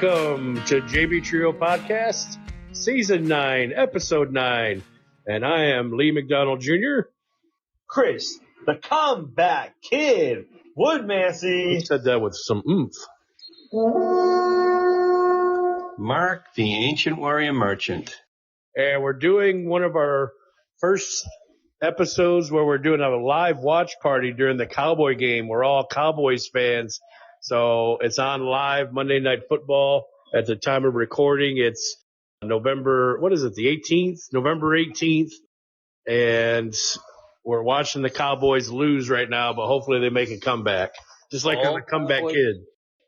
Welcome to JB Trio Podcast, Season 9, Episode 9. And I am Lee McDonald Jr. Chris, the comeback kid, Woodmansey. He said that with some oomph. Mark, the ancient warrior merchant. And we're doing one of our first episodes where we're doing a live watch party during the Cowboy game. We're all Cowboys fans. So it's on live Monday Night Football. At the time of recording, it's November 18th. And we're watching the Cowboys lose right now, but hopefully they make a comeback. Just like I'm a comeback kid.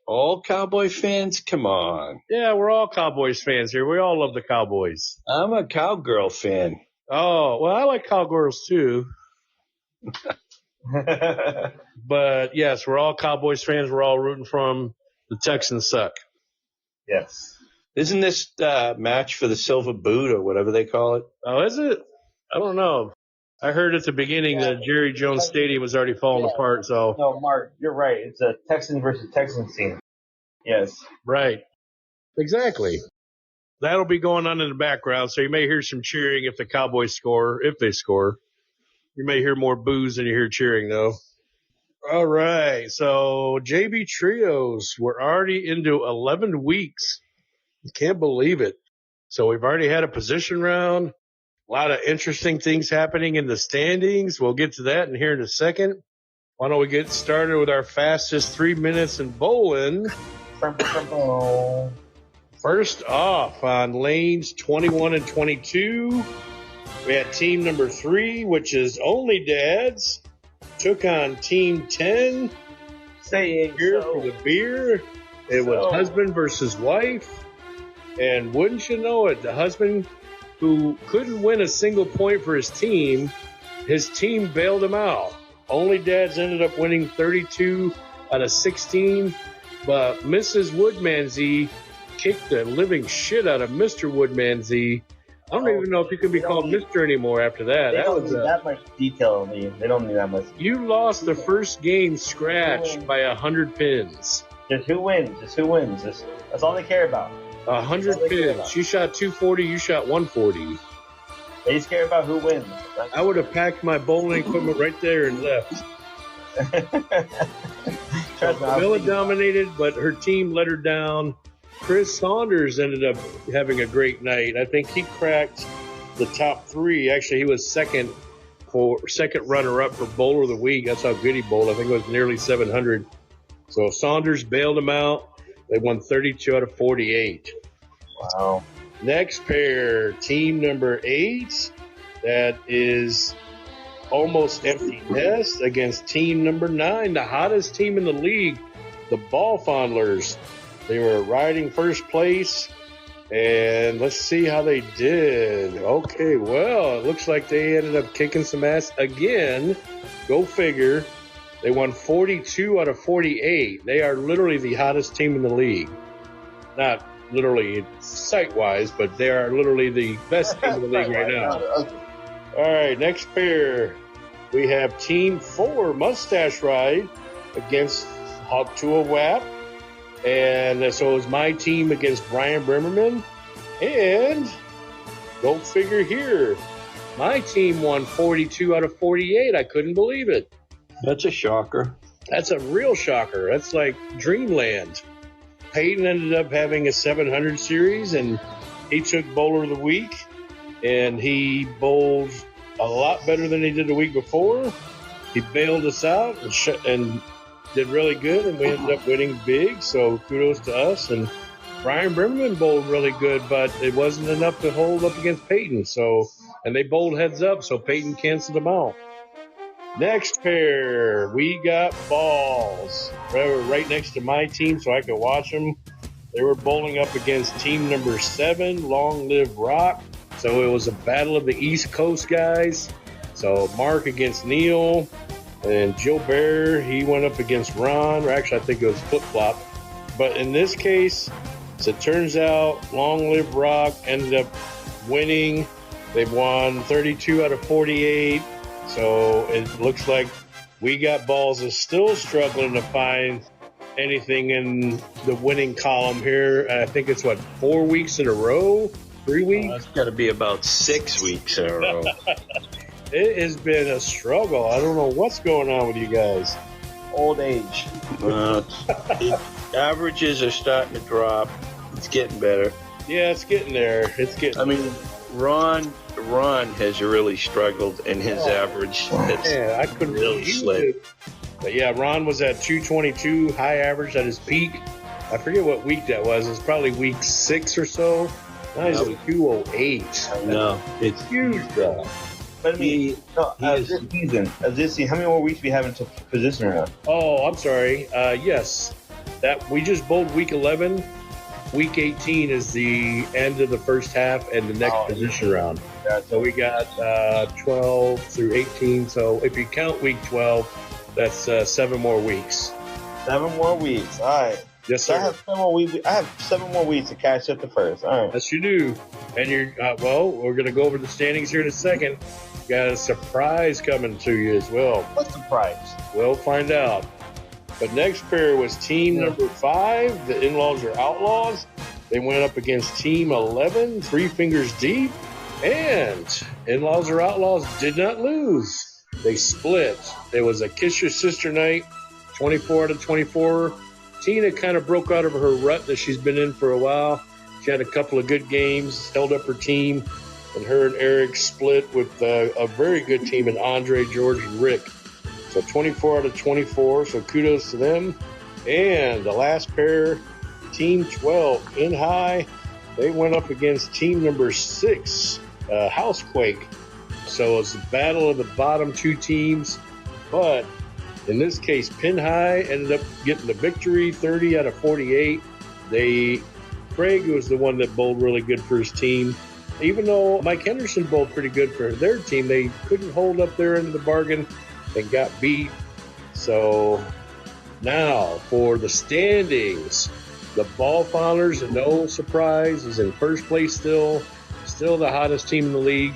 All Cowboy fans, come on. Yeah, we're all Cowboys fans here. We all love the Cowboys. I'm a Cowgirl fan. Oh, well, I like Cowgirls too. But yes, we're all Cowboys fans. We're all rooting for them. The Texans suck. Yes. Isn't this match for the Silver Boot or whatever they call it? Oh, is it? I don't know. I heard at the beginning that Jerry Jones Stadium was already falling apart. So No, Mark, you're right. It's a Texans versus Texans team. Yes. right, exactly. That'll be going on in the background. So you may hear some cheering if the Cowboys score. If they score, you may hear more boos than you hear cheering, though. All right. So JB Trios, we're already into 11 weeks. I can't believe it. So we've already had a position round. A lot of interesting things happening in the standings. We'll get to that in here in a second. Why don't we get started with our fastest 3 minutes in bowling? First off, on lanes 21 and 22, we had team number 3, which is Only Dads, took on team 10. Saying Here so. for the beer. It was husband versus wife. And wouldn't you know it, the husband who couldn't win a single point for his team bailed him out. Only Dads ended up winning 32 out of 16, but Mrs. Woodmansey kicked the living shit out of Mr. Woodmansey. I don't even know if you can be called Mr. anymore after that. They That don't was need that much detail, Lee. They don't need that much. You lost the first game scratched by 100 pins. Just who wins. That's all they care about. 100 pins. She shot 240, you shot 140. They just care about who wins. I would have packed my bowling equipment right there and left. Camilla dominated, but her team let her down. Chris Saunders ended up having a great night. I think he cracked the top 3. Actually, he was second runner-up for Bowler of the Week. That's how good he bowled. I think it was nearly 700. So Saunders bailed him out. They won 32 out of 48. Wow. Next pair, team number 8. That is Almost Empty Nest against team number 9, the hottest team in the league, the Ball Fondlers. They were riding first place, and let's see how they did. Okay, well, it looks like they ended up kicking some ass again. Go figure. They won 42 out of 48. They are literally the hottest team in the league. Not literally site-wise, but they are literally the best team in the league right now. All right, next pair. We have Team 4, Mustache Ride, against Hawk to a Wap. And so it was my team against Brian Brimmerman. And go figure here. My team won 42 out of 48. I couldn't believe it. That's a shocker. That's a real shocker. That's like dreamland. Peyton ended up having a 700 series, and he took Bowler of the Week, and he bowled a lot better than he did the week before. He bailed us out and did really good, and we ended up winning big, so kudos to us. And Brian Brimmerman bowled really good, but it wasn't enough to hold up against Peyton. And they bowled heads up, so Peyton canceled them out. Next pair, we got balls. They were right next to my team, so I could watch them. They were bowling up against team number 7, Long Live Rock. So it was a battle of the East Coast guys. So Mark against Neil, and Joe Bear, he went up against Ron. Or actually, I think it was flip-flop. But in this case, as it turns out, Long Live Rock ended up winning. They've won 32 out of 48. So it looks like We Got Balls is still struggling to find anything in the winning column here. I think it's 4 weeks in a row, 3 weeks. It's got to be about 6 weeks in a row. It has been a struggle. I don't know what's going on with you guys. Old age. Averages are starting to drop. It's getting better. Yeah, it's getting there. I mean, Ron has really struggled in his average. Yeah, I couldn't really slid. it. But yeah, Ron was at 222, high average at his peak. I forget what week that was. It's probably week 6 or so. Now he's at 208. I know. It's Huge drop. But I mean, this season, how many more weeks we have until position round? Oh, I'm sorry. Yes, that we just bowled week 11. Week 18 is the end of the first half and the next position round. Yeah, So we got 12 through 18. So if you count week 12, that's 7 more weeks. 7 more weeks. All right. Yes, So sir. I have 7 more weeks. I have 7 more weeks to catch up to first. All right. Yes, you do. And you're we're going to go over the standings here in a second. Got a surprise coming to you as well. What's the price? We'll find out. But next pair was team number 5. The In-Laws are Outlaws. They went up against team 11, 3 fingers deep. And In-Laws are Outlaws did not lose. They split. It was a kiss your sister night, 24 out of 24. Tina kind of broke out of her rut that she's been in for a while. She had a couple of good games, held up her team, and her and Eric split with a very good team in Andre, George, and Rick. So 24 out of 24, so kudos to them. And the last pair, team 12, in high, they went up against team number 6, Housequake. So it's a battle of the bottom 2 teams, but in this case, Pin High ended up getting the victory, 30 out of 48. Craig was the one that bowled really good for his team. Even though Mike Henderson bowled pretty good for their team, they couldn't hold up their end of the bargain and got beat. So now for the standings, the Ball Founders, no surprise, is in first place still the hottest team in the league.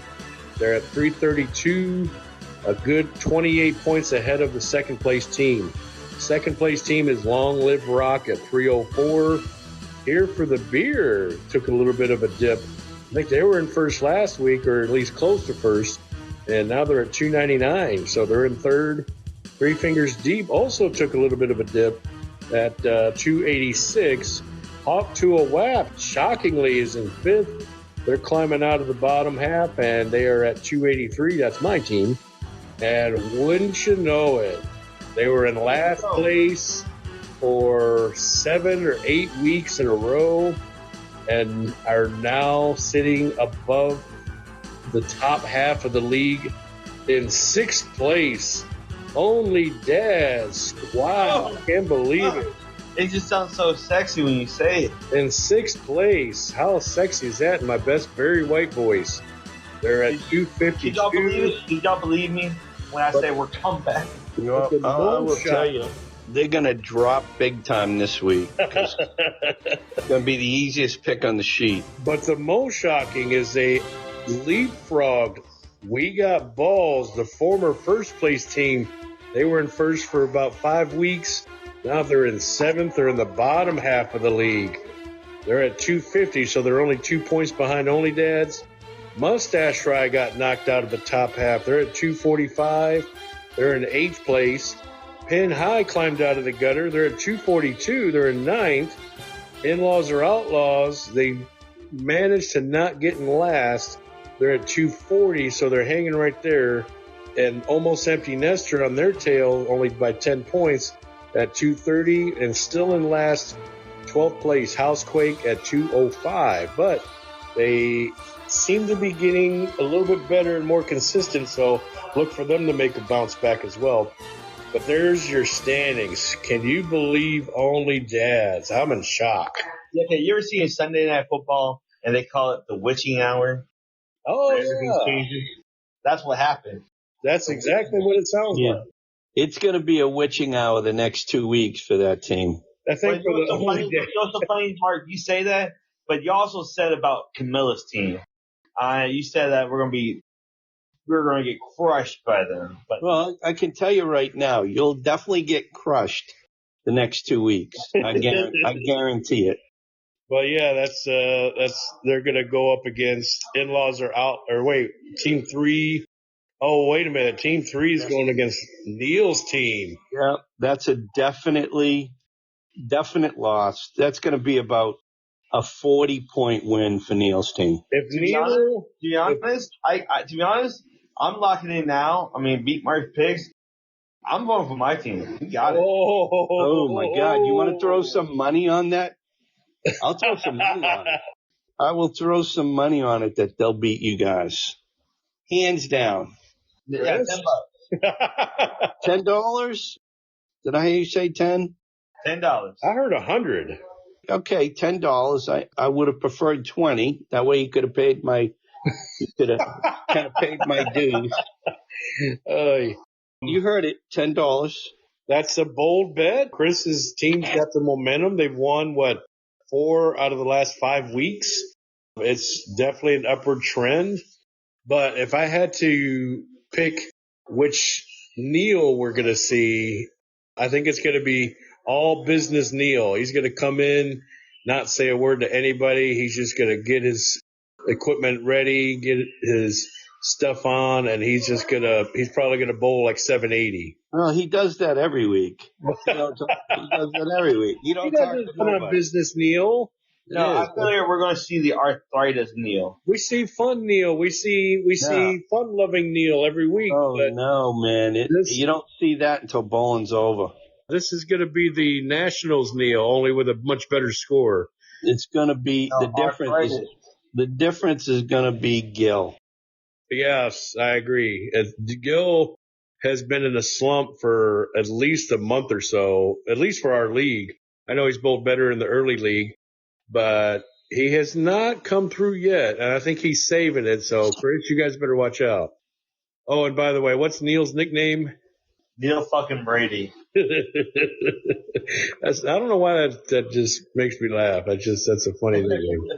They're at 332, a good 28 points ahead of the second place team. Second place team is Long Live Rock at 304. Here for the Beer took a little bit of a dip. I think they were in first last week, or at least close to first, and now they're at 299, so they're in third. 3 Fingers Deep also took a little bit of a dip at 286. Hawk to a Wap, shockingly, is in fifth. They're climbing out of the bottom half, and they are at 283. That's my team. And wouldn't you know it, they were in last place for 7 or 8 weeks in a row and are now sitting above the top half of the league in 6th place. Only Daz. Wow, I can't believe it. It just sounds so sexy when you say it. In 6th place. How sexy is that in my best Barry White voice? They're at 252. Did y'all believe it? Did y'all believe me when I say we're comeback? You know, I will tell you, they're going to drop big time this week. It's going to be the easiest pick on the sheet. But the most shocking is they leapfrogged We Got Balls, the former first place team. They were in first for about 5 weeks. Now they're in 7th. They're in the bottom half of the league. They're at 250, so they're only 2 points behind Only Dads. Mustache Fry got knocked out of the top half. They're at 245. They're in 8th place. Pin High climbed out of the gutter. They're at 242. They're in 9th. In-Laws are Outlaws. They managed to not get in last. They're at 240, so they're hanging right there. And Almost Empty Nester on their tail, only by 10 points, at 230. And still in last, 12th place, Housequake at 205. But they seem to be getting a little bit better and more consistent, so look for them to make a bounce back as well. But there's your standings. Can you believe Only Dads? I'm in shock. Yeah, okay, you ever see a Sunday Night Football and they call it the witching hour? Oh, Everything's yeah. changing. That's what happened. That's exactly what it sounds like. It's going to be a witching hour the next 2 weeks for that team. I think for the Only Dads. You know the funny part? You say that, but you also said about Camilla's team. You said that we're going to get crushed by them. But Well, I can tell you right now, you'll definitely get crushed the next 2 weeks. I guarantee it. Well, yeah, that's they're gonna go up against in-laws are out, or wait, team 3. Oh, wait a minute, team 3 is going against Neil's team. Yeah, that's a definite loss. That's going to be about a 40-point win for Neil's team. To be honest, I'm locking in now. I mean, beat Mark's picks. I'm going for my team. You got it. Oh my God! You want to throw some money on that? I'll throw some money on it. I will throw some money on it that they'll beat you guys, hands down. Yeah, $10. $10? Did I hear you say 10? $10. I heard 100. Okay, $10. I would have preferred 20. That way you could have paid my dues. You heard it, $10. That's a bold bet. Chris's team's got the momentum. They've won 4 out of the last 5 weeks. It's definitely an upward trend. But if I had to pick which Neil we're going to see, I think it's going to be all business Neil. He's going to come in, not say a word to anybody. He's just going to get his equipment ready, get his stuff on, and he's probably going to bowl like 780. Well, he does that every week. He does that every week. You don't talk to nobody. On business Neil. No, I feel like we're going to see the arthritis Neil. We see fun Neil. We see fun-loving Neil every week. Oh, no, man. You don't see that until bowling's over. This is going to be the Nationals Neil, only with a much better score. It's going to be the difference. Arthritis. The difference is going to be Gil. Yes, I agree. Gil has been in a slump for at least a month or so, at least for our league. I know he's bowled better in the early league, but he has not come through yet, and I think he's saving it. So, Chris, you guys better watch out. Oh, and by the way, what's Neil's nickname? Neil fucking Brady. I don't know why that just makes me laugh. That's a funny nickname.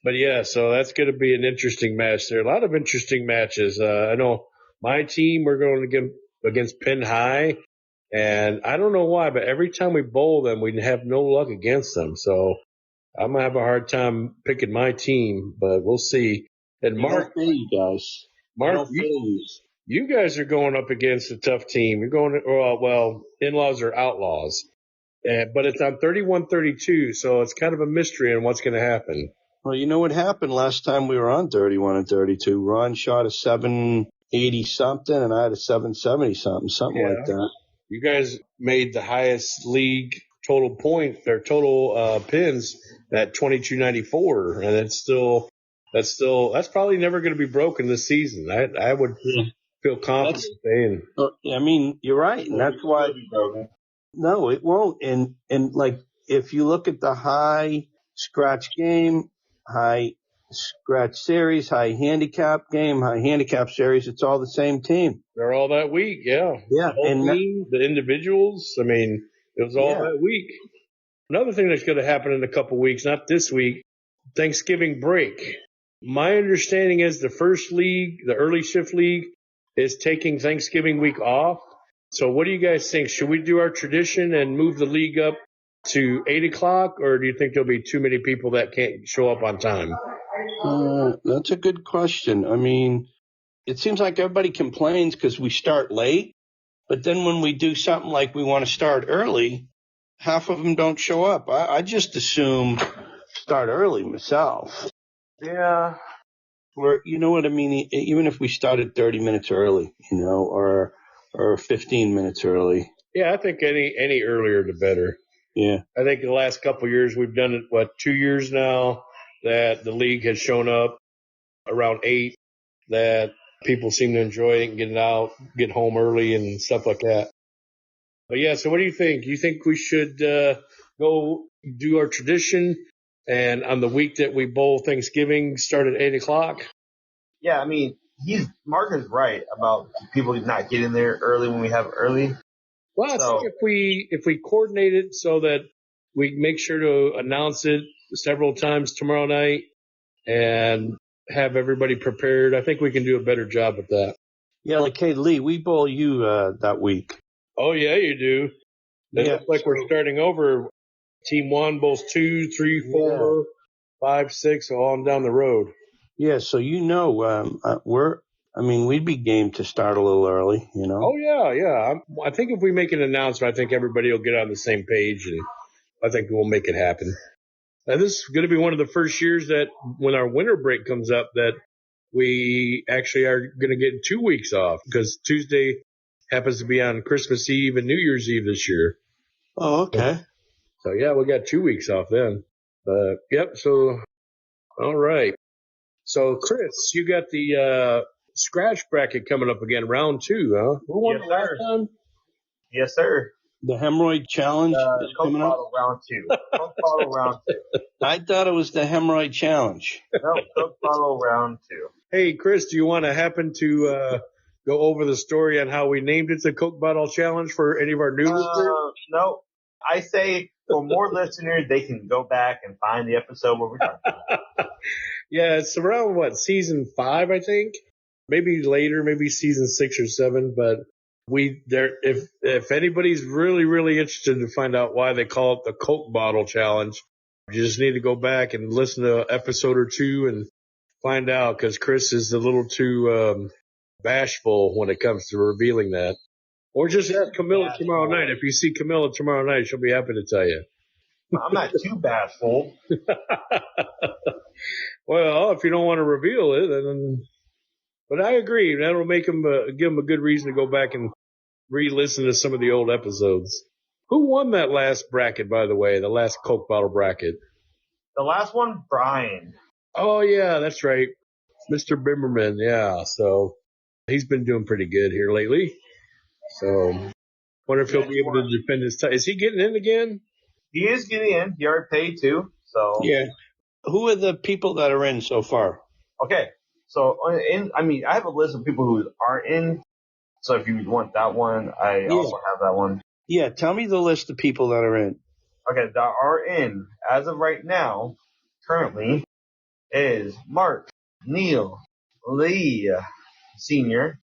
But yeah, so that's going to be an interesting match there. A lot of interesting matches. I know my team, we're going to get against Penn High, and I don't know why, but every time we bowl them, we have no luck against them. So I'm going to have a hard time picking my team, but we'll see. And Mark, you guys are going up against a tough team. You're going, in-laws are outlaws. But it's on 31-32, so it's kind of a mystery on what's going to happen. Well, you know what happened last time we were on 31 and 32? Ron shot a 780 something, and I had a 770 something like that. You guys made the highest league total pins at 2294, and that's probably never going to be broken this season. I would feel confident saying. I mean, you're right, and that's why. No, it won't. And like if you look at the high scratch game, high scratch series, high handicap game, high handicap series, it's all the same team. They're all that week, yeah. Yeah. And the individuals, I mean, it was all that week. Another thing that's going to happen in a couple weeks, not this week, Thanksgiving break. My understanding is the first league, the early shift league, is taking Thanksgiving week off. So what do you guys think? Should we do our tradition and move the league up to 8 o'clock, or do you think there'll be too many people that can't show up on time? That's a good question. I mean, it seems like everybody complains because we start late, but then when we do something like we want to start early, half of them don't show up. I just assume start early myself. Yeah. You know what I mean? Even if we started 30 minutes early, or 15 minutes early. Yeah, I think any earlier the better. Yeah. I think the last couple of years we've done it, 2 years now that the league has shown up around 8, that people seem to enjoy it and get home early and stuff like that. But yeah, so what do you think? You think we should go do our tradition and on the week that we bowl Thanksgiving start at 8 o'clock? Yeah, I mean, Mark is right about people not getting there early when we have early. Well, I think if we coordinate it so that we make sure to announce it several times tomorrow night and have everybody prepared, I think we can do a better job with that. Yeah, like, hey, Lee, we bowl you that week. Oh, yeah, you do. It Yeah, looks like we're starting over. Team 1 bowls 2, 3, 4, 5, 6, all on down the road. Yeah, so we'd be game to start a little early, you know. Oh, yeah. I think if we make an announcement, I think everybody will get on the same page, and I think we'll make it happen. And this is going to be one of the first years that when our winter break comes up that we actually are going to get 2 weeks off, because Tuesday happens to be on Christmas Eve and New Year's Eve this year. Oh, okay. So, yeah, we got 2 weeks off then. Yep, so, all right. So, Chris, you got the scratch bracket coming up again, round 2, huh? Who won Yes, the last sir. time? Yes, sir. The hemorrhoid challenge is Coke coming up. bottle round 2. Coke bottle round 2. I thought it was the hemorrhoid challenge. No, Coke bottle round 2. Hey, Chris, do you want to happen to go over the story on how we named it the Coke Bottle Challenge for any of our new listeners? No. I say for more listeners, they can go back and find the episode where we're talking about. Yeah, it's around, season 5, I think? Maybe later, maybe season 6 or 7, but if anybody's really, really interested to find out why they call it the Coke Bottle Challenge, you just need to go back and listen to an episode or 2 and find out, because Chris is a little too bashful when it comes to revealing that. Or just ask Camilla tomorrow night. If you see Camilla tomorrow night, she'll be happy to tell you. I'm not too bashful. Well, if you don't want to reveal it, then. But I agree. That'll make him give him a good reason to go back and re-listen to some of the old episodes. Who won that last bracket, by the way? The last Coke bottle bracket. The last one, Brian. Oh yeah, that's right, Mr. Bimmerman. Yeah, so he's been doing pretty good here lately. So, wonder if he'll be able to defend his title. Is he getting in again? He is getting in. He already paid too. So Yeah. Who are the people that are in so far? Okay. So I have a list of people who aren't in. So if you want that one, I also have that one. Yeah, tell me the list of people that are in. Okay, that are in as of right now, currently, is Mark, Neil, Lee, Senior,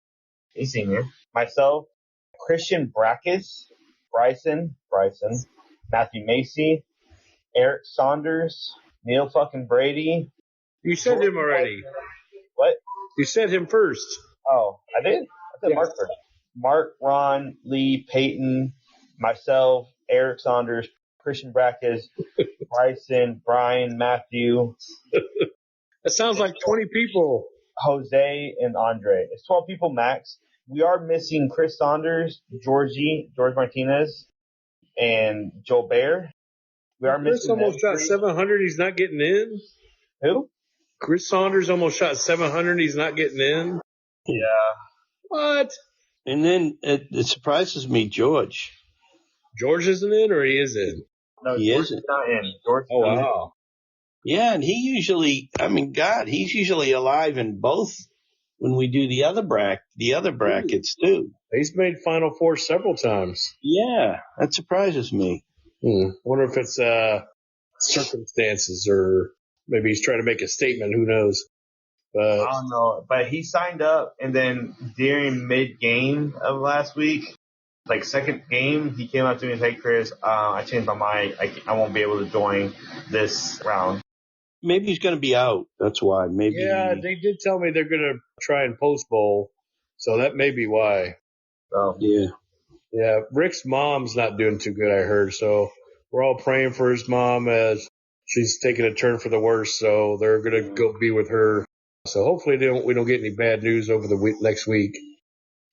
myself, Christian Brackus, Bryson, Matthew Macy, Eric Saunders, Neil fucking Brady. You said him already. What? You said him first. Oh, I did? I said Mark first. Mark, Ron, Lee, Peyton, myself, Eric Saunders, Christian Brackus, Bryson, Brian, Matthew. That sounds like 20 people. Jose and Andre. It's 12 people max. We are missing Chris Saunders, George Martinez, and Joe Bear. We are Chris missing almost shot 700. He's not getting in. Who? Chris Saunders almost shot 700. He's not getting in. Yeah. What? And then it surprises me, George. George isn't in, or he is in? No, He George isn't. is not in. George. Oh, wow. Yeah, and he's usually alive in both when we do the other brackets too. He's made Final Four several times. Yeah, that surprises me. Wonder if it's circumstances, or maybe he's trying to make a statement. Who knows? But I don't know. But he signed up, and then during mid-game of last week, like second game, he came up to me and said, "Hey, Chris, I changed my mind. I won't be able to join this round." Maybe he's going to be out. That's why. Maybe. yeah, they did tell me they're going to try and post bowl, so that may be why. So Yeah, Rick's mom's not doing too good, I heard. So we're all praying for his mom as she's taking a turn for the worse. So they're going to go be with her. So hopefully we don't get any bad news over the next week.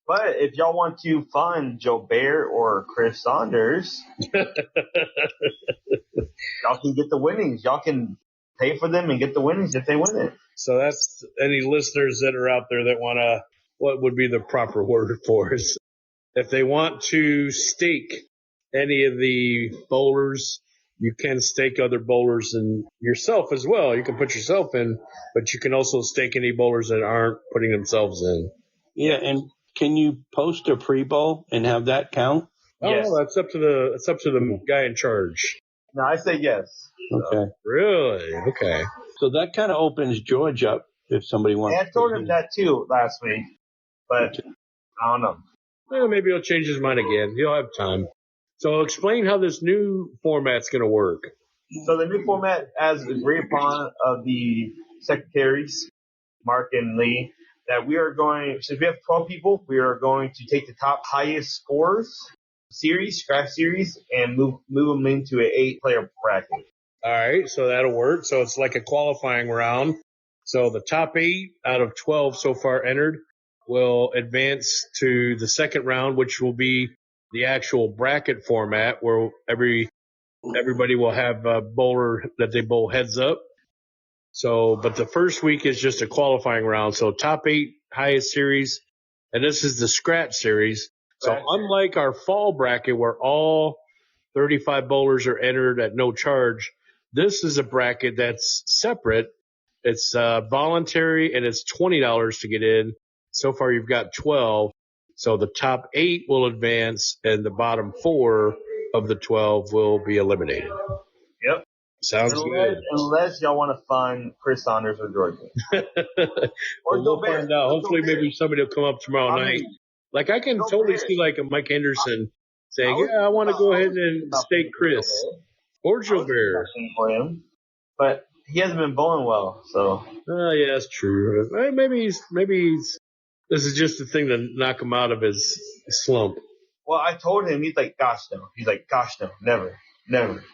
But if y'all want to fund Joe Bear or Chris Saunders, y'all can get the winnings. Y'all can pay for them and get the winnings if they win it. So that's any listeners that are out there that want to, what would be the proper word for us? If they want to stake any of the bowlers, you can stake other bowlers and yourself as well. You can put yourself in, but you can also stake any bowlers that aren't putting themselves in. Yeah, and can you post a pre-bowl and have that count? Yes. Oh, that's up to the guy in charge. No, I say yes. Okay. Really? Okay. So that kind of opens George up if somebody wants. I told him that too last week, but I don't know. Well, maybe he'll change his mind again. He'll have time. So explain how this new format's going to work. So the new format, as agreed upon of the secretaries, Mark and Lee, that we are going, so if we have 12 people, we are going to take the top highest scores series, scratch series, and move them into an 8-player bracket. All right, so that'll work. So it's like a qualifying round. So the top 8 out of 12 so far entered will advance to the second round, which will be the actual bracket format where everybody will have a bowler that they bowl heads up. So, but the first week is just a qualifying round. So top 8 highest series, and this is the scratch series. So unlike our fall bracket where all 35 bowlers are entered at no charge, this is a bracket that's separate. It's voluntary, and it's $20 to get in. So far, you've got 12. So the top 8 will advance, and the bottom 4 of the 12 will be eliminated. Yep. Sounds good. Unless y'all want to fund Chris Saunders or Jordan. Or we'll find out. Hopefully, maybe somebody will come up tomorrow night. Like, I can totally see, like, a Mike Henderson saying, yeah, I want to go ahead and stake Chris. Or Gilbert. For him. But he hasn't been bowling well, so. Yeah, that's true. Maybe he's this is just the thing to knock him out of his slump. Well, I told him, he's like, gosh, no. He's like, gosh, no. Never.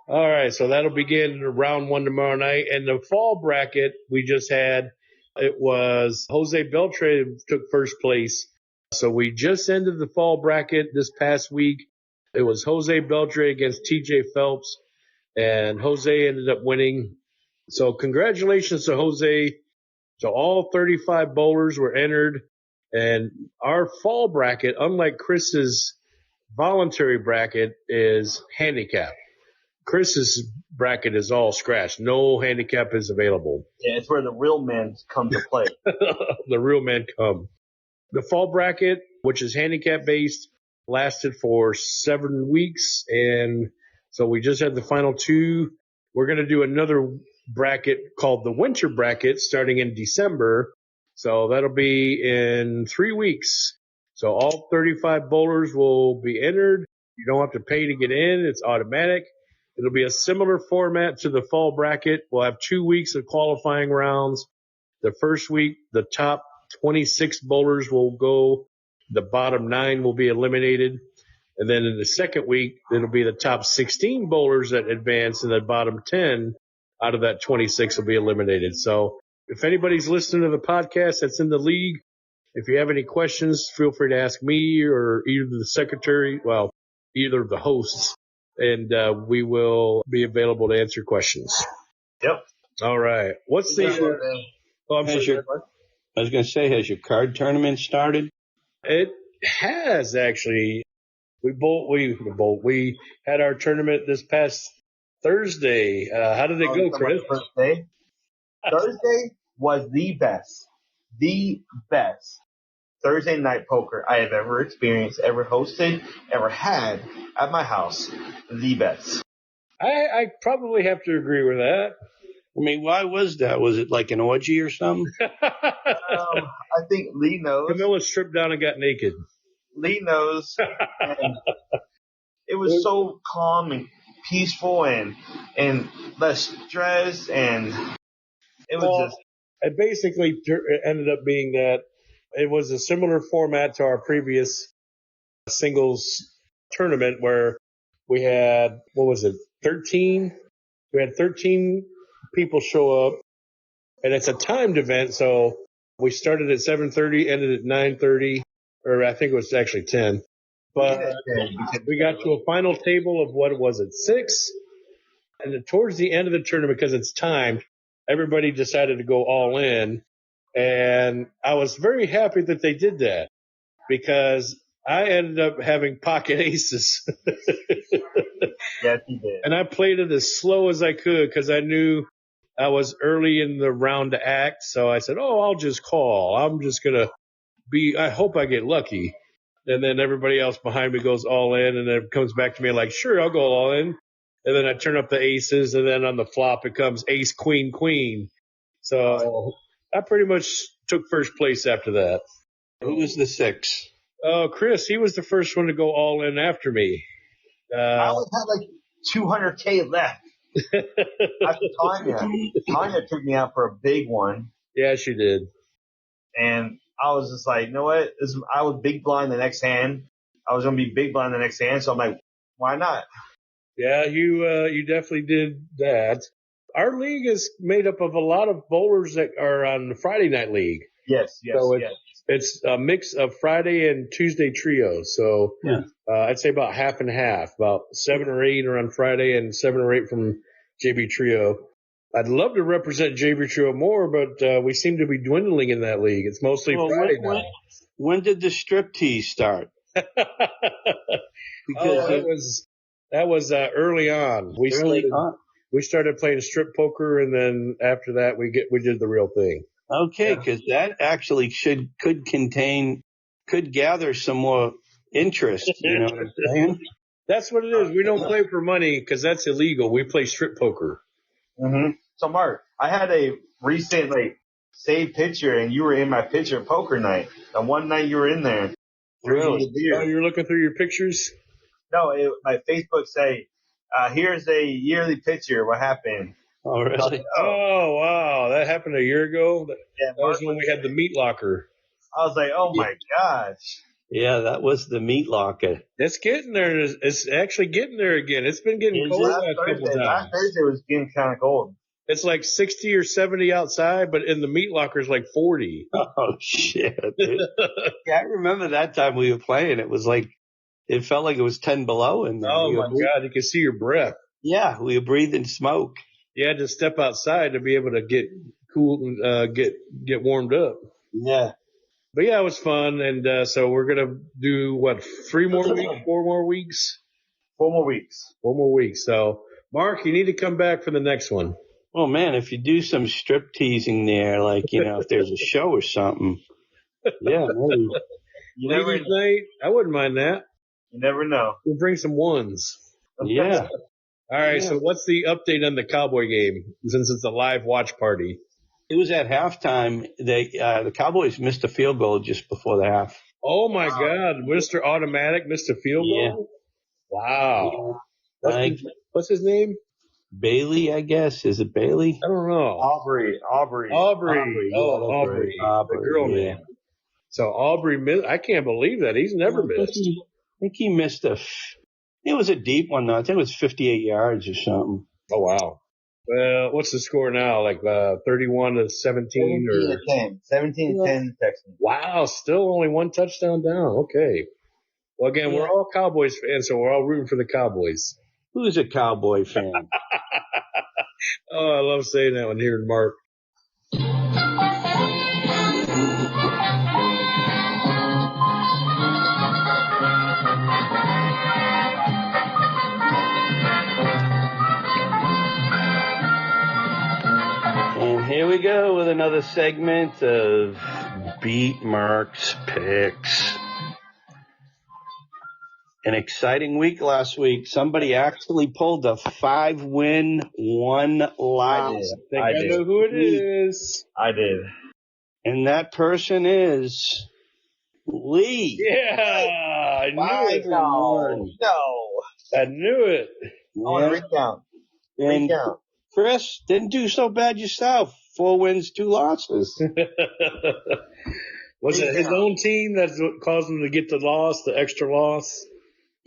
All right, so that'll begin round 1 tomorrow night. And the fall bracket we just had, it was Jose Beltre took first place. So we just ended the fall bracket this past week. It was Jose Beltre against TJ Phelps, and Jose ended up winning. So congratulations to Jose. So all 35 bowlers were entered, and our fall bracket, unlike Chris's voluntary bracket, is handicap. Chris's bracket is all scratch. No handicap is available. Yeah, it's where the real men come to play. The real men come. The fall bracket, which is handicap based, lasted for 7 weeks. And so we just had the final 2. We're going to do another bracket called the winter bracket starting in December. So that'll be in 3 weeks. So all 35 bowlers will be entered. You don't have to pay to get in. It's automatic. It'll be a similar format to the fall bracket. We'll have 2 weeks of qualifying rounds. The first week, the top 26 bowlers will go. The bottom 9 will be eliminated. And then in the second week, it'll be the top 16 bowlers that advance, and the bottom 10 out of that 26 will be eliminated. So if anybody's listening to the podcast that's in the league, if you have any questions, feel free to ask me or either the secretary, either of the hosts, and we will be available to answer questions. Yep. All right. What's the I was going to say, has your card tournament started? It has, actually. We had our tournament this past Thursday. How did it go, Chris? Thursday was the best. The best Thursday night poker I have ever experienced, ever hosted, ever had at my house. The best. I probably have to agree with that. I mean, why was that? Was it like an orgy or something? I think Lee knows. Camilla stripped down and got naked. Lee knows. And it was so calm and peaceful and less stress, and it was It basically ended up being that it was a similar format to our previous singles tournament where we had, 13? We had 13 people show up, and it's a timed event, so we started at 7:30, ended at 9:30, or I think it was actually 10. But we got to a final table of 6? And towards the end of the tournament, because it's timed, everybody decided to go all in. And I was very happy that they did that because I ended up having pocket aces. Yes, he did. And I played it as slow as I could because I knew I was early in the round to act. So I said, I'll just call. I'm just going to I hope I get lucky. And then everybody else behind me goes all in, and then it comes back to me like, sure, I'll go all in. And then I turn up the aces, and then on the flop it comes ace, queen, queen. So I pretty much took first place after that. Who was the 6? Oh, Chris, he was the first one to go all in after me. I only had like 200K left. After Tanya took me out for a big one. Yeah, she did. And I was just like, you know what? I was big blind the next hand. I was going to be big blind the next hand. So I'm like, why not? Yeah, you definitely did that. Our league is made up of a lot of bowlers that are on the Friday night league. Yes. It's a mix of Friday and Tuesday trios. So Yeah. I'd say about half and half. About 7 or 8 are on Friday and 7 or 8 from JB Trio. I'd love to represent JB Trio more, but we seem to be dwindling in that league. It's mostly Friday night. When did the striptease start? Because that was early on. We started playing strip poker, and then after that, we did the real thing. Okay, because that actually could gather some more interest. You know what I'm saying? That's what it is. We don't play for money because that's illegal. We play strip poker. Mm-hmm. So, Mark, I had a recent saved picture, and you were in my picture poker night. The one night you were in there. Really? Oh, you're looking through your pictures? No, my Facebook say, here's a yearly picture. What happened? Oh, really? Oh, wow. That happened a year ago? That was when we had the meat locker. I was like, oh, my gosh. Yeah, that was the meat locker. It's getting there. It's actually getting there again. It's been getting cold last Thursday was getting kind of cold. It's like 60 or 70 outside, but in the meat locker is like 40. Oh, shit. Dude. Yeah, I remember that time we were playing. It felt like it was 10 below. And oh, my God. You can see your breath. Yeah, we were breathing smoke. You had to step outside to be able to get cool and get warmed up. Yeah. But, yeah, it was fun. And so we're going to do, 4 more weeks? 4 more weeks. 4 more weeks. So, Mark, you need to come back for the next one. Oh, man, if you do some strip teasing there, if there's a show or something. Yeah, maybe. Ladies' night, I wouldn't mind that. You never know. We'll bring some ones. Yeah. All right, so what's the update on the Cowboy game since it's a live watch party? It was at halftime. The Cowboys missed a field goal just before the half. Oh, my God. Mr. Automatic missed a field goal? Wow. Yeah. What's his name? Bailey, I guess. Is it Bailey? I don't know. Aubrey. Oh, Aubrey. Aubrey. The girl name. So Aubrey, I can't believe that. He's never missed. I think he missed it was a deep one, though. I think it was 58 yards or something. Oh, wow. Well, what's the score now? 31 to 17 or 10. 17-10 Texans. Wow, still only one touchdown down. Okay. Well, again, we're all Cowboys fans, so we're all rooting for the Cowboys. Who's a Cowboy fan? Oh, I love saying that when hearing Mark. And here we go with another segment of Beat Mark's Picks. An exciting week last week. Somebody actually pulled a 5-win, 1 loss. I know who it is. I did. And that person is Lee. Yeah, I knew it. No. I knew it. I want to recount. And Chris, didn't do so bad yourself. 4 wins, 2 losses. Was it his own team that caused him to get the loss, the extra loss?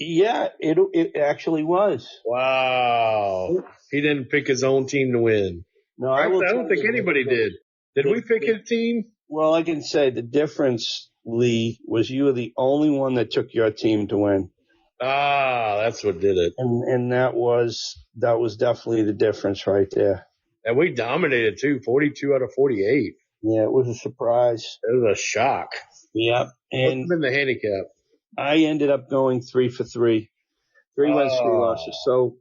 Yeah, it actually was. Wow. He didn't pick his own team to win. No, I don't think anybody did. Did we pick his team? Well, I can say the difference, Lee, was you were the only one that took your team to win. Ah, that's what did it. And that was definitely the difference right there. And we dominated too, 42 out of 48. Yeah, it was a surprise. It was a shock. Yep. And what's been the handicap? I ended up going 3 for 3. 3 wins, 3 losses. So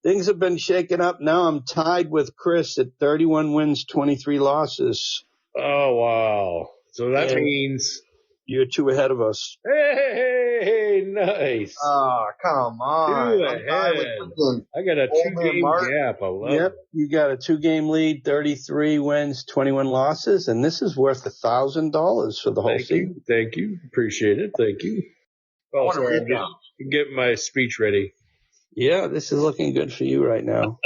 things have been shaken up. Now I'm tied with Chris at 31 wins, 23 losses. Oh, wow. So that means You're 2 ahead of us. Hey, nice. Oh, come on. 2 I'm tied with ahead. freaking I got a Old Man 2-game Mark. gap. I love Yep, it. you got a 2-game lead, 33 wins, 21 losses, and this is worth $1,000 for the whole season. Thank you. Appreciate it. Thank you. I Oh, want to sorry. read them. I'm getting my speech ready. Yeah, this is looking good for you right now.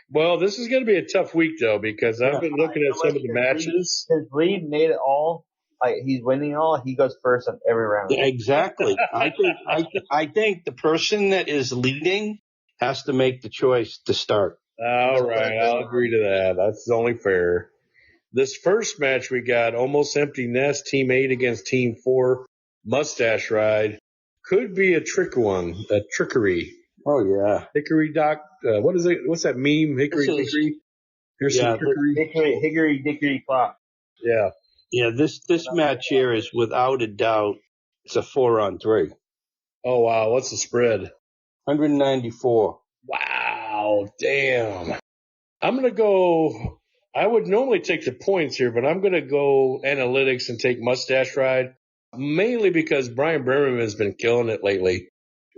Well, this is going to be a tough week, though, because I've been looking at some of the matches. His lead made it all. Like, he's winning all. He goes first on every round. Yeah, exactly. I think the person that is leading has to make the choice to start. All right. I'll agree to that. That's only fair. This first match we got, Almost Empty Nest, Team 8 against Team 4, Mustache Ride. Could be a trickery. Oh, yeah. Hickory Doc, what is it? What's that meme? Hickory Dickory? Here's some trickery. Hickory dickory clock. Yeah. Yeah, this match here is without a doubt, it's a 4-on-3. Oh, wow. What's the spread? 194. Wow. Damn. I'm going to go. I would normally take the points here, but I'm going to go analytics and take Mustache Ride, mainly because Brian Bremerman has been killing it lately.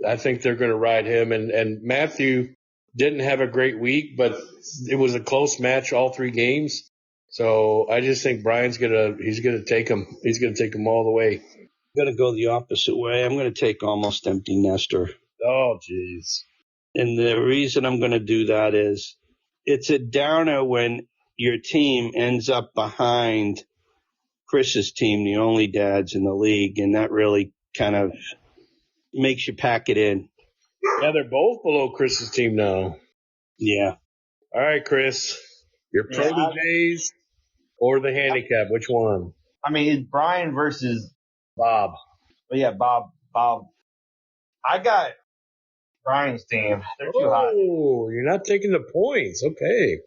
I think they're going to ride him. And Matthew didn't have a great week, but it was a close match all 3 games. So I just think Brian's going to take him. He's going to take him all the way. I'm going to go the opposite way. I'm going to take Almost Empty Nester. Oh, jeez. And the reason I'm going to do that is it's a downer when your team ends up behind Chris's team, the only dads in the league, and that really kind of makes you pack it in. Yeah, they're both below Chris's team now. Yeah. All right, Chris. Your proteges or the handicap? Which one? I mean, it's Brian versus Bob. But yeah, Bob. I got Brian's team. They're too hot. Oh, you're not taking the points. Okay.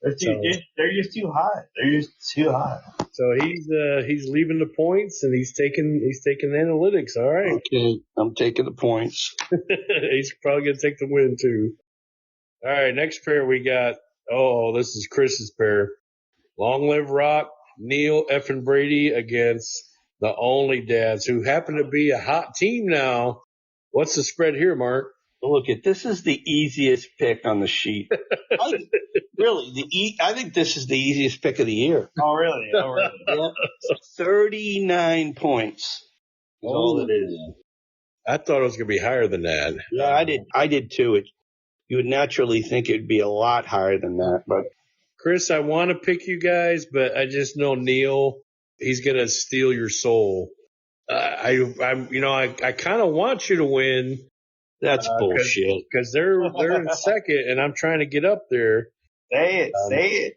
They're just too hot. They're just too hot. So he's leaving the points and he's taking analytics. All right. Okay, I'm taking the points. He's probably gonna take the win too. All right, next pair we got. Oh, this is Chris's pair. Long Live Rock, Neil effing Brady against the Only Dads, who happen to be a hot team now. What's the spread here, Mark? Look, this is the easiest pick on the sheet. I think this is the easiest pick of the year. Oh, really? Yeah. 39 points. All it is. I thought it was going to be higher than that. Yeah, I did too. You would naturally think it'd be a lot higher than that, but Chris, I want to pick you guys, but I just know Neil. He's going to steal your soul. I kind of want you to win. That's bullshit. Because they're in second, and I'm trying to get up there. Say it.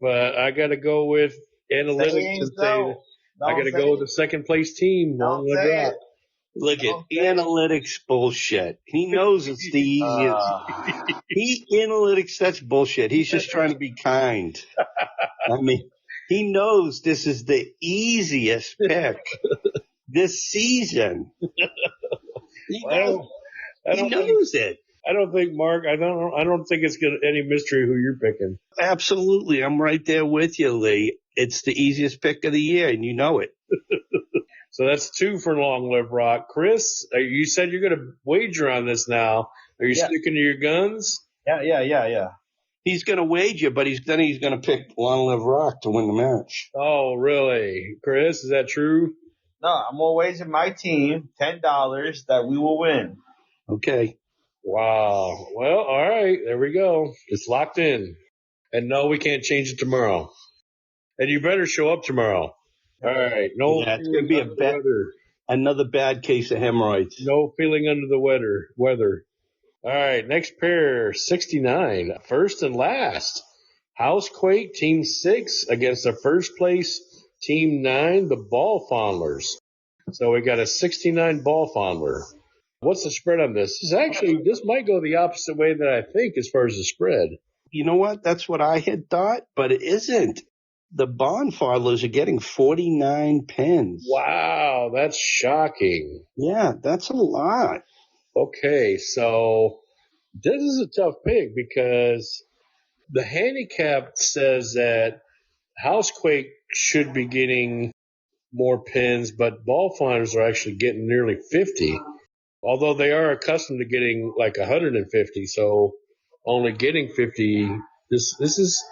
But I got to go with analytics and say I got to go with the second place team. Don't say it. Look at analytics bullshit. He knows it's the easiest. Analytics, that's bullshit. He's just trying to be kind. I mean, he knows this is the easiest pick this season. He knows it. I don't think, Mark. I don't think it's any mystery who you're picking. Absolutely, I'm right there with you, Lee. It's the easiest pick of the year, and you know it. So that's 2 for Long Live Rock. Chris, you said you're going to wager on this now. Are you sticking to your guns? Yeah. He's going to wager, but he's going to pick Long Live Rock to win the match. Oh, really? Chris, is that true? No, I'm going to wager my team $10 that we will win. Okay. Wow. Well, all right. There we go. It's locked in. And no, we can't change it tomorrow. And you better show up tomorrow. All right. No, it's going to be another bad case of hemorrhoids. No feeling under the weather. All right. Next pair, 69. First and last. Housequake, Team 6 against the first place, Team 9, the Ball Fondlers. So we got a 69 Ball Fondler. What's the spread on this? This might go the opposite way that I think as far as the spread. You know what? That's what I had thought, but it isn't. The Bond Fondlers are getting 49 pins. Wow, that's shocking. Yeah, that's a lot. Okay, so this is a tough pick because the handicap says that Housequake should be getting more pins, but ball finders are actually getting nearly 50, although they are accustomed to getting like 150. So only getting 50, this is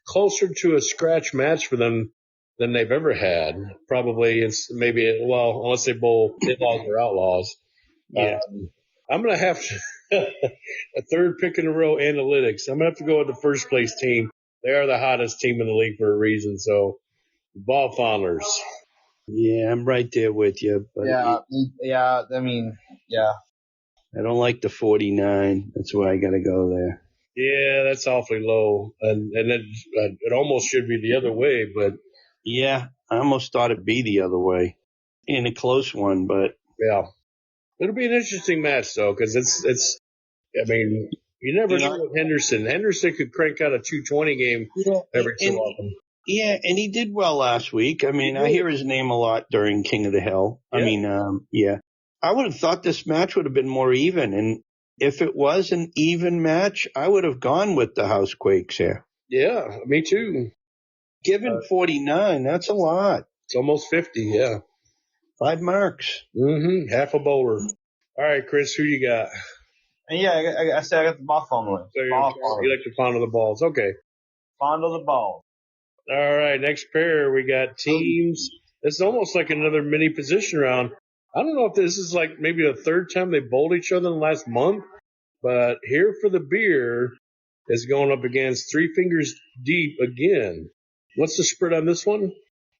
closer to a scratch match for them than they've ever had. Probably it's maybe, well, unless they bowl in-laws or outlaws. Yeah. I'm going to have a third pick in a row, analytics. I'm going to have to go with the first place team. They are the hottest team in the league for a reason. So ball fondlers. Yeah, I'm right there with you. But Yeah. I mean, yeah. I don't like the 49. That's why I got to go there. Yeah, that's awfully low. And it almost should be the other way, but Yeah, I almost thought it'd be the other way in a close one, but yeah. It'll be an interesting match, though, because I mean, you never know with Henderson. Henderson could crank out a 220 game every so often. Yeah, and he did well last week. I mean, I hear his name a lot during King of the Hill. Yeah. I mean, yeah. I would have thought this match would have been more even, and if it was an even match, I would have gone with the Housequakes here. Yeah, me too. Given 49, that's a lot. It's almost 50, yeah. 5 marks. Mm-hmm. Half a bowler. All right, Chris, who you got? And yeah, I said I got the ball fondler. So you like to fondle the balls. Okay. Fondle the ball. All right, next pair, we got teams. It's almost like another mini position round. I don't know if this is like maybe the third time they bowled each other in the last month, but Here for the Beer is going up against Three Fingers Deep again. What's the spread on this one?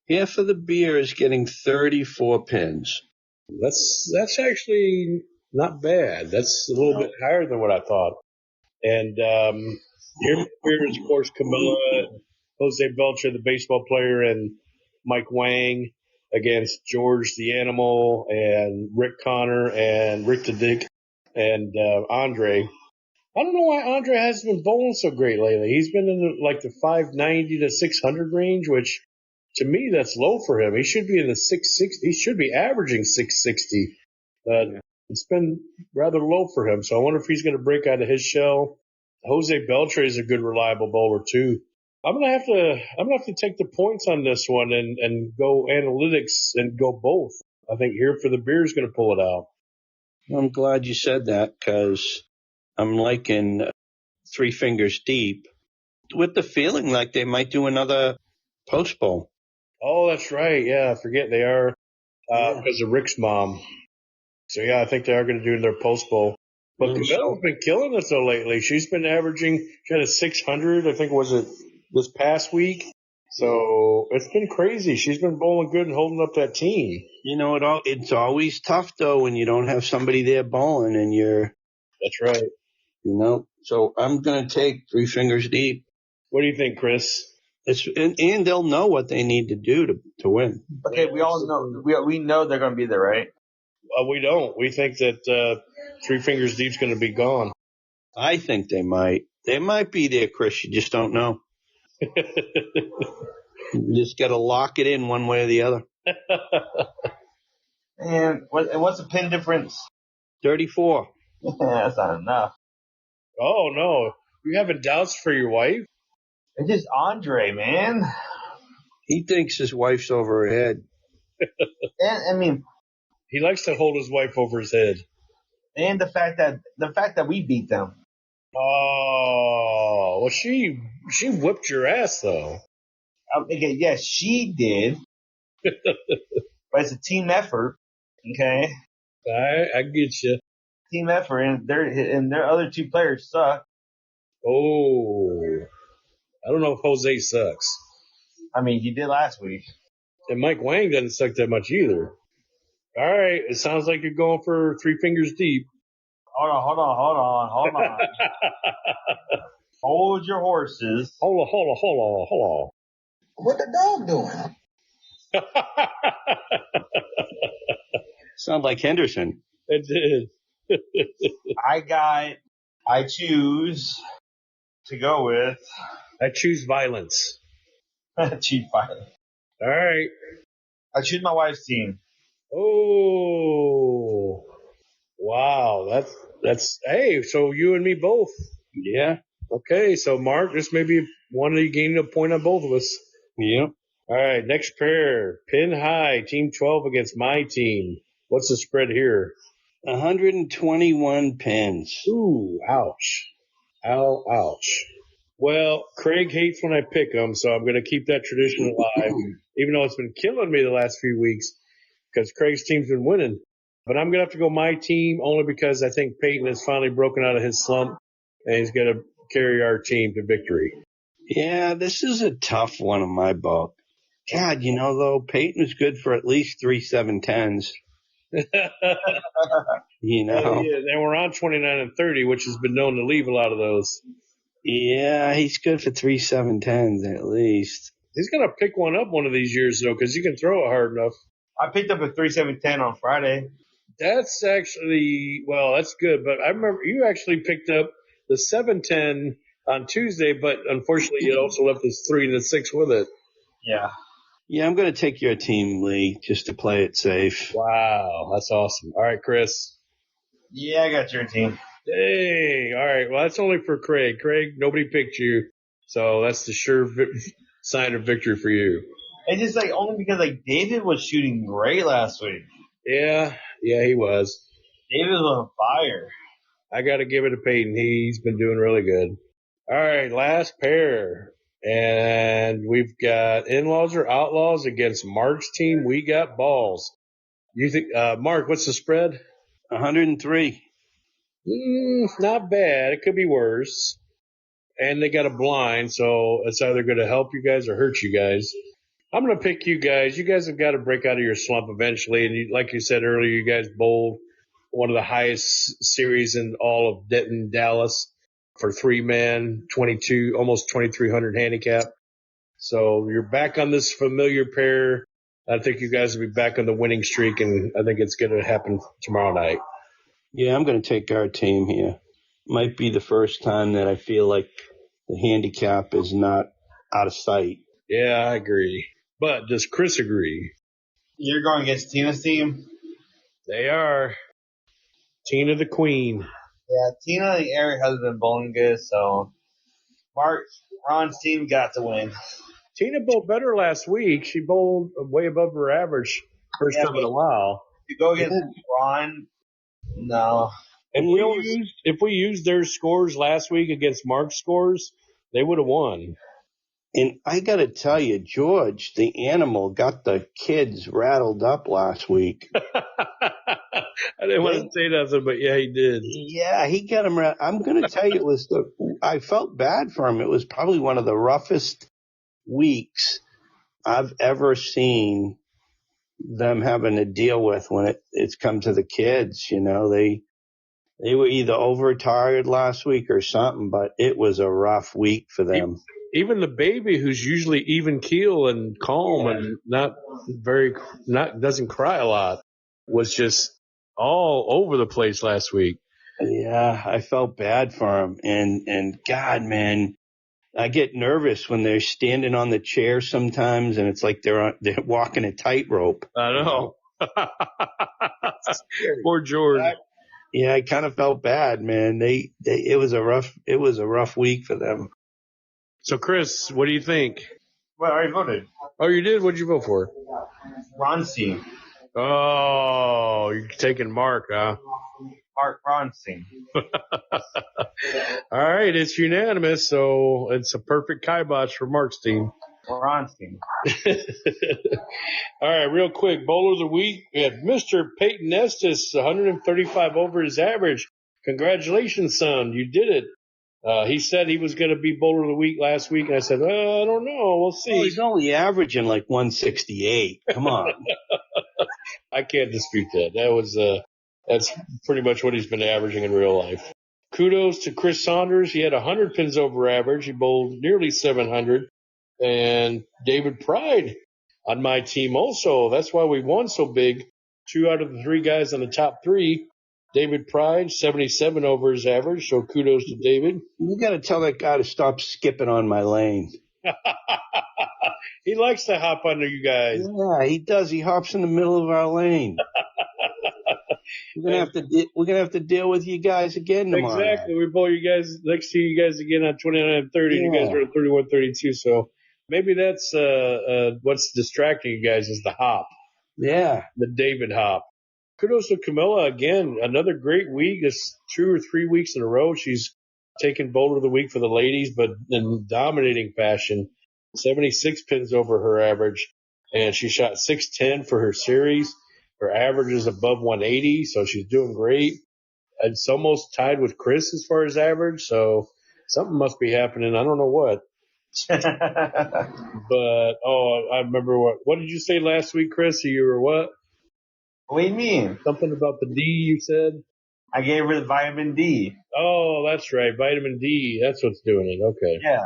Here for the Beer is getting 34 pins. That's actually not bad. That's a little bit higher than what I thought. And Here for the Beer is, of course, Camilla, Jose Belcher, the baseball player, and Mike Wang against George the Animal and Rick Connor and Rick the Dick and Andre. I don't know why Andre hasn't been bowling so great lately. He's been in the 590 to 600 range, which to me that's low for him. He should be in the 660. He should be averaging 660. But it's been rather low for him. So I wonder if he's going to break out of his shell. Jose Beltre is a good, reliable bowler too. I'm gonna have to take the points on this one and go analytics and go both. I think Here for the Beer is gonna pull it out. I'm glad you said that because I'm liking Three Fingers Deep with the feeling like they might do another post bowl. Oh, that's right. Yeah, I forget they are because of Rick's mom. So yeah, I think they are going to do their post bowl. But Camilla's been killing us though lately. She's been averaging. She had a 600. I think was it this past week. So it's been crazy. She's been bowling good and holding up that team. You know, it's always tough though when you don't have somebody there bowling and you're. That's right. You know, so I'm going to take Three Fingers Deep. What do you think, Chris? And they'll know what they need to do to win. Okay, we all know. We know they're going to be there, right? We don't. We think that Three Fingers Deep's going to be gone. I think they might. They might be there, Chris. You just don't know. You just got to lock it in one way or the other. And what's the pin difference? 34. That's not enough. Oh, no. You having doubts for your wife? It's just Andre, man. He thinks his wife's over her head. And I mean, he likes to hold his wife over his head. And the fact that we beat them. Oh, well, she whipped your ass though. Okay, yes, she did. But it's a team effort. Okay, I get you. Team effort, and their other two players suck. Oh, I don't know if Jose sucks. I mean, he did last week. And Mike Wang doesn't suck that much either. All right, it sounds like you're going for Three Fingers Deep. Hold on. Hold your horses. Hold on. What the dog doing? Sound like Henderson. It did. I choose to go with. I choose violence. Cheap violence. All right. I choose my wife's team. Oh, wow. That's hey. So you and me both. Yeah. Okay. So Mark, this may be one of you gaining a point on both of us. Yep. All right, next pair. Pin high, team 12 against my team. What's the spread here? 121 pins. Ooh, ouch. Ow, ouch. Well, Craig hates when I pick him, so I'm going to keep that tradition alive, even though it's been killing me the last few weeks because Craig's team's been winning. But I'm going to have to go my team only because I think Peyton has finally broken out of his slump, and he's going to carry our team to victory. Yeah, this is a tough one in my book. God, though, Peyton was good for at least 3 7-10s. Yeah, they were on 29 and 30, which has been known to leave a lot of those. Yeah, he's good for 3 7-10s at least. He's going to pick one up one of these years, though, because you can throw it hard enough. I picked up a 3-7-10 on Friday. That's actually, well, that's good. But I remember you actually picked up the 7-10 on Tuesday, but unfortunately it also left us 3 and 6 with it. Yeah. Yeah, I'm going to take your team, Lee, just to play it safe. Wow, that's awesome. All right, Chris. Yeah, I got your team. Hey, all right. Well, that's only for Craig. Craig, nobody picked you, so that's the sure sign of victory for you. It's just only because David was shooting great last week. Yeah, he was. David was on fire. I got to give it to Peyton. He's been doing really good. All right, last pair. And we've got in-laws or outlaws against Mark's team. We got balls. You think, Mark, what's the spread? 103. Not bad. It could be worse. And they got a blind, so it's either going to help you guys or hurt you guys. I'm going to pick you guys. You guys have got to break out of your slump eventually. And like you said earlier, you guys bowled one of the highest series in all of Denton, Dallas for 3-man, almost 2,300 handicap. So you're back on this familiar pair. I think you guys will be back on the winning streak, and I think it's going to happen tomorrow night. Yeah, I'm going to take our team here. Might be the first time that I feel like the handicap is not out of sight. Yeah, I agree. But does Chris agree? You're going against Tina's team? They are. Tina the Queen. Yeah, Tina and Eric hasn't been bowling good, so Ron's team got to win. Tina bowled better last week. She bowled way above her average first time in a while. To go against Ron, no. If we used their scores last week against Mark's scores, they would have won. And I got to tell you, George, the animal, got the kids rattled up last week. I didn't want to say nothing, but yeah, he did. Yeah, he got them. I'm going to tell you, I felt bad for him. It was probably one of the roughest weeks I've ever seen them having to deal with when it's come to the kids. They were either overtired last week or something, but it was a rough week for them. Even the baby, who's usually even keel and calm and doesn't cry a lot, was just all over the place last week. Yeah, I felt bad for him. And God, man, I get nervous when they're standing on the chair sometimes, and it's like they're walking a tightrope. I know. Poor George. Yeah, I kind of felt bad, man. It was a rough week for them. So, Chris, what do you think? Well, I already voted. Oh, you did? What'd you vote for? Ron's team. Oh, you're taking Mark, huh? Ron's team. All right, it's unanimous, so it's a perfect kibosh for Mark's team. Ron's team. All right, real quick, bowler of the week, we had Mr. Peyton Estes, 135 over his average. Congratulations, son, you did it. He said he was going to be bowler of the week last week, and I said, I don't know, we'll see. Oh, he's only averaging like 168. Come on. I can't dispute that. That's pretty much what he's been averaging in real life. Kudos to Chris Saunders. He had 100 pins over average. He bowled nearly 700. And David Pride on my team also. That's why we won so big. 2 out of the 3 guys on the top 3. David Pride, 77 over his average. So kudos to David. You got to tell that guy to stop skipping on my lane. He likes to hop under you guys. Yeah, he does. He hops in the middle of our lane. We're gonna have to deal with you guys again tomorrow. Exactly. We bowl you guys next to you guys again on 29 and 30. Yeah. You guys are at 31-32. So Maybe that's what's distracting you guys is the hop, Yeah. the David hop. Kudos to Camilla again. Another great week. It's 2 or 3 weeks in a row. She's taken Bowler of the Week for the ladies, but in dominating fashion. 76 pins over her average, and she shot 610 for her series. Her average is above 180, so she's doing great. It's almost tied with Chris as far as average, so something must be happening. I don't know what. But, I remember what did you say last week, Chris? You were what? What do you mean? Something about the D you said? I gave her the vitamin D. Oh, that's right. Vitamin D. That's what's doing it. Okay. Yeah.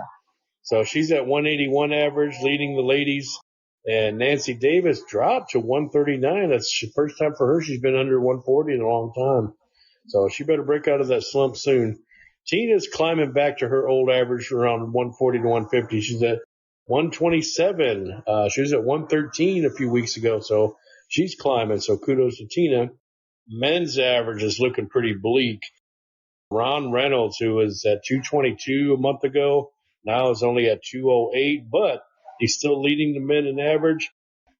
So she's at 181 average, leading the ladies. And Nancy Davis dropped to 139. That's the first time for her. She's been under 140 in a long time. So she better break out of that slump soon. Tina's climbing back to her old average around 140 to 150. She's at 127. She was at 113 a few weeks ago. So she's climbing. So kudos to Tina. Men's average is looking pretty bleak. Ron Reynolds, who was at 222 a month ago, now is only at 208, but he's still leading the men in average.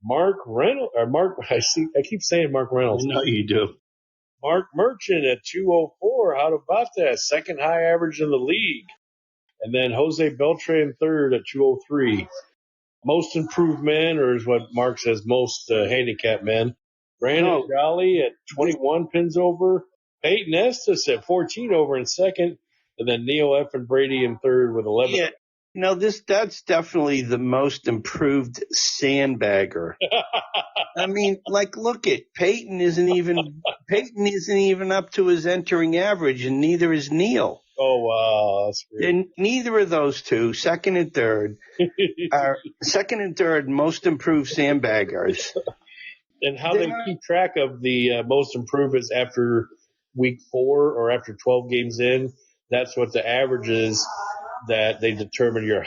I keep saying Mark Reynolds. I know you do. Mark Merchant at 204. How about that? Second high average in the league. And then Jose Beltran third at 203. Most improved men, or is what Mark says, most handicapped men. Brandon Jolly at 21 pins over. Peyton Estes at 14 over in second. And then Neil F. and Brady in third with 11. Yeah. No, that's definitely the most improved sandbagger. I mean, look at Peyton isn't even up to his entering average, and neither is Neil. Oh wow, that's great. And neither of those two, second and third, are second and third most improved sandbaggers. And how they keep track of the most improved is after week 4 or after 12 games in. That's what the average is that they determine your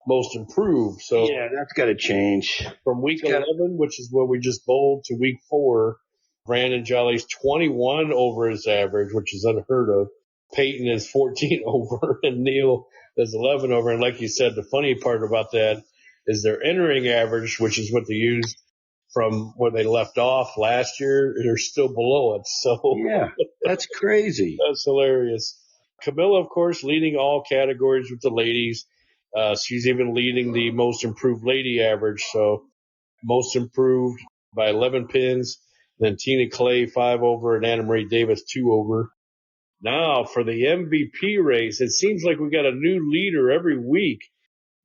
most improved. So yeah, that's got to change. From week 11, which is where we just bowled, to week 4, Brandon Jolly's 21 over his average, which is unheard of. Peyton is 14 over, and Neil is 11 over. And like you said, the funny part about that is their entering average, which is what they used from where they left off last year, they're still below it. So yeah, that's crazy. That's hilarious. Camilla, of course, leading all categories with the ladies. She's even leading the most improved lady average. So most improved by 11 pins. Then Tina Clay 5 over and Anna Marie Davis 2 over. Now for the MVP race, it seems like we got a new leader every week.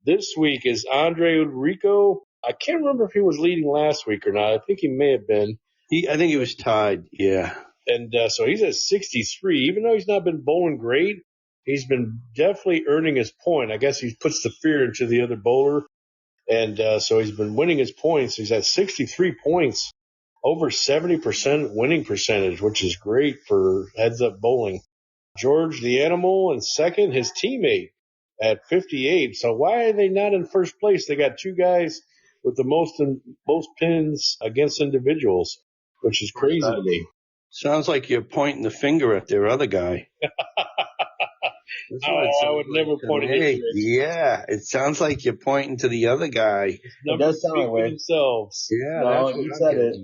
This week is Andre Enrico. I can't remember if he was leading last week or not. I think he may have been. I think he was tied, yeah. And so he's at 63. Even though he's not been bowling great, he's been definitely earning his point. I guess he puts the fear into the other bowler. And so he's been winning his points. He's at 63 points, over 70% winning percentage, which is great for heads-up bowling. George the Animal in second, his teammate at 58. So why are they not in first place? They got two guys with the most pins against individuals, which is crazy to me. Sounds like you're pointing the finger at their other guy. I would never point at him. Yeah, it sounds like you're pointing to the other guy. It does sound like way. Themselves. Yeah, no, you said it.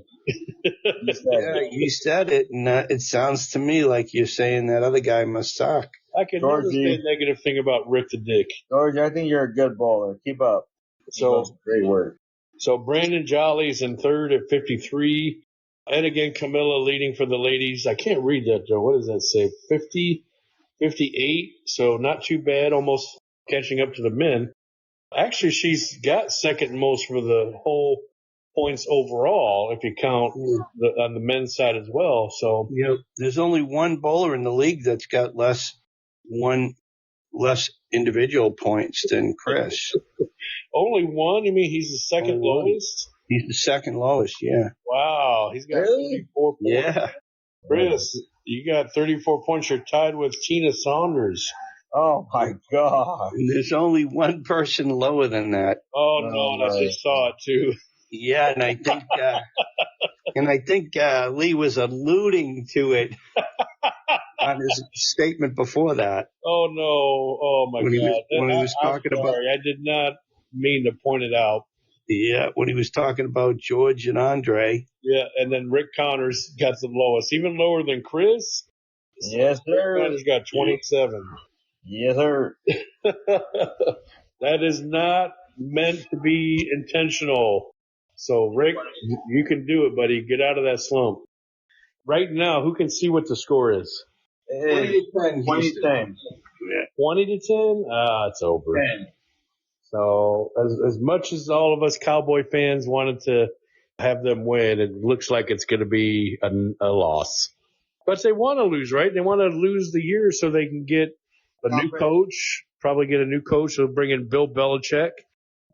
You said it, and it sounds to me like you're saying that other guy must suck. I can never say a negative thing about Rick the Dick. George, I think you're a good bowler. Keep up. Great work. So Brandon Jolly's in third at 53. And again, Camilla leading for the ladies. I can't read that, Joe. What does that say? 50, 58. So not too bad, almost catching up to the men. Actually, she's got second most for the whole points overall, if you count on the men's side as well. So there's only one bowler in the league that's got less individual points than Chris. Only one? You mean he's the second lowest? He's the second lowest, yeah. Wow, he's got 34 points. Yeah. Chris, you got 34 points. You're tied with Tina Saunders. Oh, my God. And there's only one person lower than that. Oh, no, I just saw it, too. Yeah, and I think Lee was alluding to it on his statement before that. Oh, no. Oh, my God. When he was talking about... I did not mean to point it out. Yeah, when he was talking about George and Andre. Yeah, and then Rick Connors got the lowest, even lower than Chris. Yes, sir. Rick Connors got 27. Yes, sir. That is not meant to be intentional. So, Rick, you can do it, buddy. Get out of that slump. Right now, who can see what the score is? 20-10. 20-10. 20 to 10? It's over. 10. So, as much as all of us Cowboy fans wanted to have them win, it looks like it's going to be a loss. But they want to lose, right? They want to lose the year so they can get a new coach, probably get a new coach. They'll bring in Bill Belichick.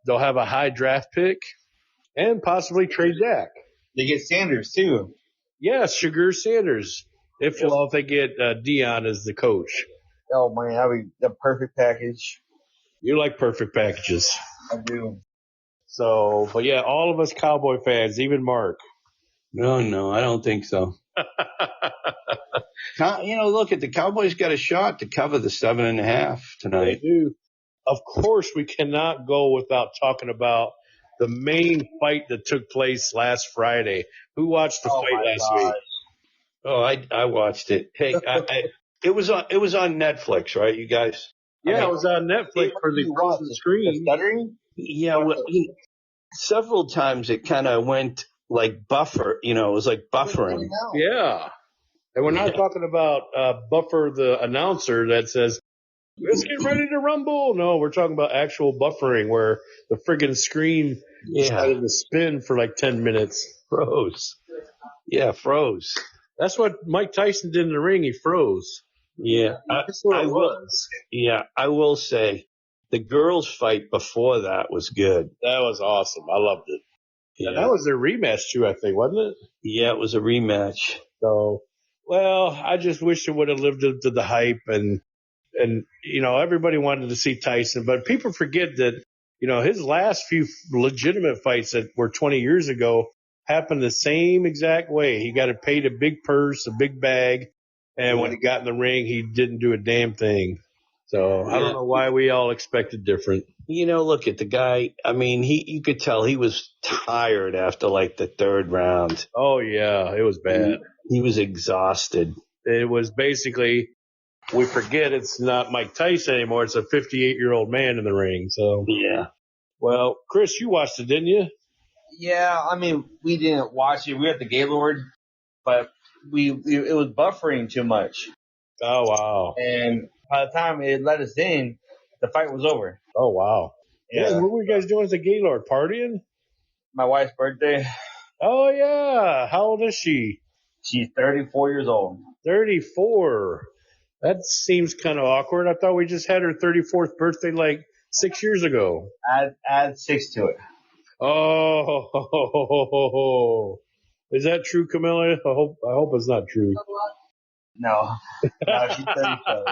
They'll have a high draft pick and possibly trade Dak. They get Sanders, too. Yeah, Sugar Sanders. If they get Dion as the coach. Oh, man, that would be the perfect package. You like perfect packages. I do. So, but yeah, all of us Cowboy fans, even Mark. No, I don't think so. Look at the Cowboys got a shot to cover the 7.5 tonight. They do. Of course, we cannot go without talking about the main fight that took place last Friday. Who watched the fight last week? Oh, I watched it. Hey, it was on Netflix, right, you guys? Yeah, it was on Netflix for the frozen screen. Yeah, well, several times it kind of went like buffer. It was like buffering. Yeah. And we're not talking about Buffer the announcer that says, let's get ready to rumble. No, we're talking about actual buffering where the friggin' screen decided to spin for like 10 minutes. Froze. Yeah, froze. That's what Mike Tyson did in the ring. He froze. Yeah, I will say the girls' fight before that was good. That was awesome. I loved it. Yeah. And that was their rematch too, I think, wasn't it? Yeah, it was a rematch. So, well, I just wish it would have lived up to the hype and everybody wanted to see Tyson, but people forget that, his last few legitimate fights that were 20 years ago happened the same exact way. He got paid a big purse, a big bag, and when he got in the ring, he didn't do a damn thing. So I don't know why we all expected different. Look at the guy. I mean, you could tell he was tired after like the third round. Oh yeah, it was bad. He was exhausted. It was basically, we forget it's not Mike Tyson anymore. It's a 58-year-old man in the ring. So yeah. Well, Chris, you watched it, didn't you? Yeah, I mean, we didn't watch it. We were at the Gaylord, but it was buffering too much. Oh wow! And by the time it let us in, the fight was over. Oh wow! Yeah. What were you guys doing at the Gaylord? Partying? My wife's birthday. Oh yeah! How old is she? She's 34 years old. 34. That seems kind of awkward. I thought we just had her 34th birthday like 6 years ago. Add 6 to it. Oh, is that true, Camilla? I hope it's not true. No, she's 37.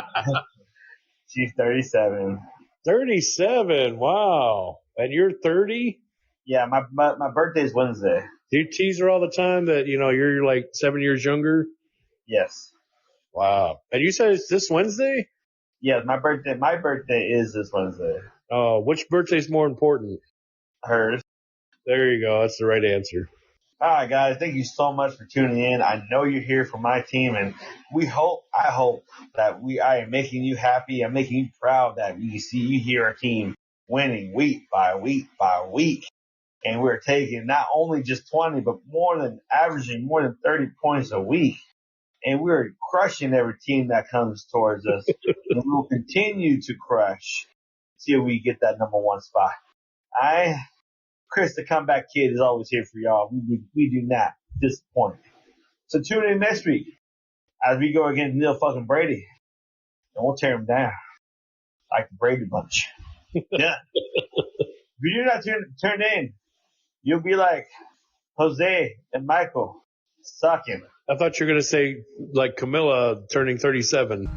She's 37. 37. Wow. And you're 30? Yeah, my birthday's Wednesday. Do you tease her all the time that, you're like 7 years younger? Yes. Wow. And you said it's this Wednesday? Yeah, my birthday is this Wednesday. Oh, which birthday's more important? Hers. There you go. That's the right answer. All right, guys. Thank you so much for tuning in. I know you're here for my team, and I hope that I am making you happy. I'm making you proud that you hear our team winning week by week by week. And we're taking not only just 20, but averaging more than 30 points a week. And we're crushing every team that comes towards us. And we will continue to crush till we get that number 1 spot. Chris, the comeback kid, is always here for y'all. We do not disappoint. So tune in next week as we go against Neil fucking Brady. And we'll tear him down like the Brady Bunch. Yeah. If you're not turned in, you'll be like Jose and Michael sucking. I thought you were going to say like Camilla turning 37.